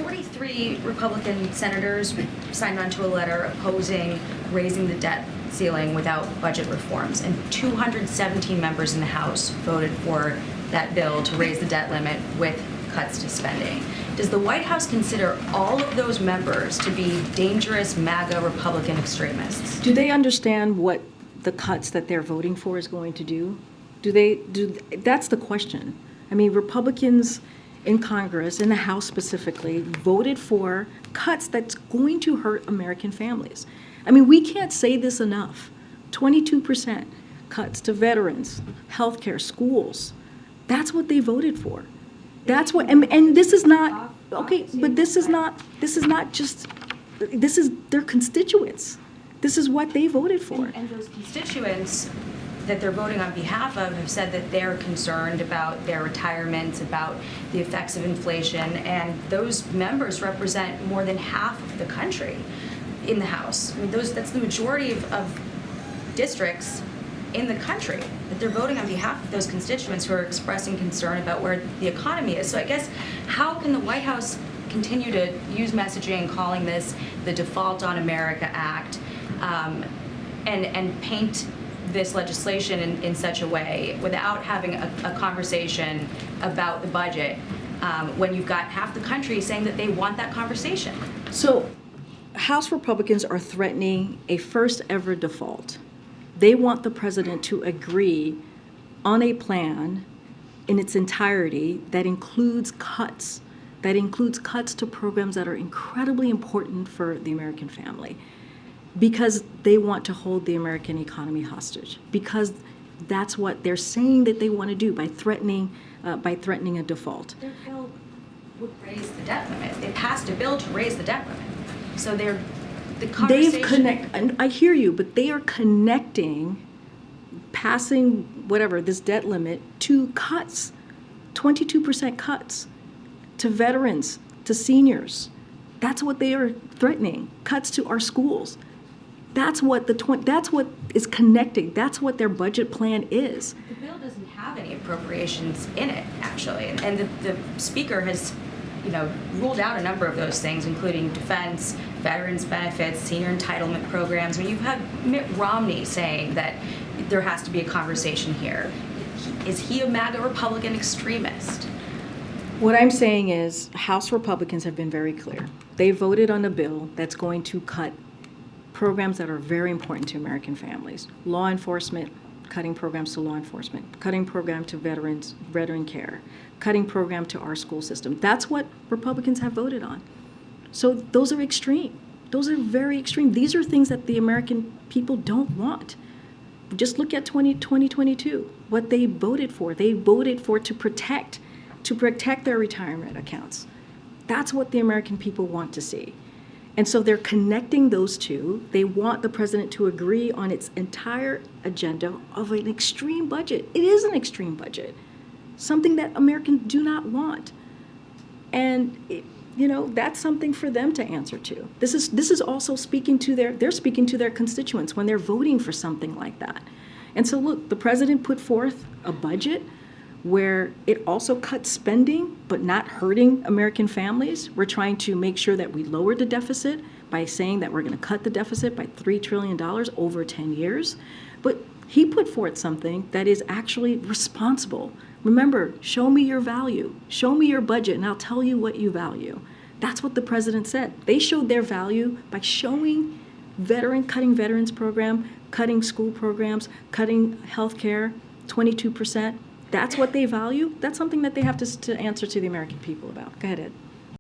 43 Republican senators signed onto a letter opposing raising the debt ceiling without budget reforms, and 217 members in the House voted for that bill to raise the debt limit with cuts to spending. Does the White House consider all of those members to be dangerous MAGA Republican extremists? Do they understand what the cuts that they're voting for is going to do? That's the question. I mean, Republicans in Congress, in the House specifically, voted for cuts that's going to hurt American families. I mean, we can't say this enough. 22% cuts to veterans, healthcare, schools. That's what they voted for. That's what, and this is not, okay, but this is not just, this is their constituents. This is what they voted for. And those constituents that they're voting on behalf of have said that they're concerned about their retirements, about the effects of inflation, and those members represent more than half of the country in the House. I mean, that's the majority of districts in the country, that they're voting on behalf of those constituents who are expressing concern about where the economy is. So I guess, how can the White House continue to use messaging calling this the Default on America Act and paint this legislation in such a way without having a conversation about the budget when you've got half the country saying that they want that conversation? So House Republicans are threatening a first ever default. They want the president to agree on a plan in its entirety that includes cuts to programs that are incredibly important for the American family, because they want to hold the American economy hostage, because that's what they're saying that they want to do by threatening a default. Their bill would raise the debt limit. They passed a bill to raise the debt limit. So and I hear you, but they are connecting passing whatever this debt limit to cuts, 22% cuts to veterans, to seniors. That's what they are threatening. Cuts to our schools. That's what that's what is connecting. That's what their budget plan is. The bill doesn't have any appropriations in it, actually, and the speaker has, ruled out a number of those things, including defense, veterans benefits, senior entitlement programs. I mean, you've had Mitt Romney saying that there has to be a conversation here. Is he a MAGA Republican extremist? What I'm saying is House Republicans have been very clear. They voted on a bill that's going to cut programs that are very important to American families. Law enforcement, cutting programs to law enforcement, cutting program to veterans, veteran care, cutting program to our school system. That's what Republicans have voted on. So those are extreme. Those are very extreme. These are things that the American people don't want. Just look at 2022, what they voted for. They voted for to protect their retirement accounts. That's what the American people want to see. And so they're connecting those two. They want the president to agree on its entire agenda of an extreme budget. It is an extreme budget, something that Americans do not want. And that's something for them to answer to. This is also speaking to their constituents when they're voting for something like that. And so look, the president put forth a budget where it also cuts spending, but not hurting American families. We're trying to make sure that we lower the deficit by saying that we're going to cut the deficit by $3 trillion over 10 years. But he put forth something that is actually responsible. Remember, show me your value. Show me your budget, and I'll tell you what you value. That's what the president said. They showed their value by showing cutting veterans program, cutting school programs, cutting health care, 22%. That's what they value. That's something that they have to answer to the American people about. Go ahead, Ed.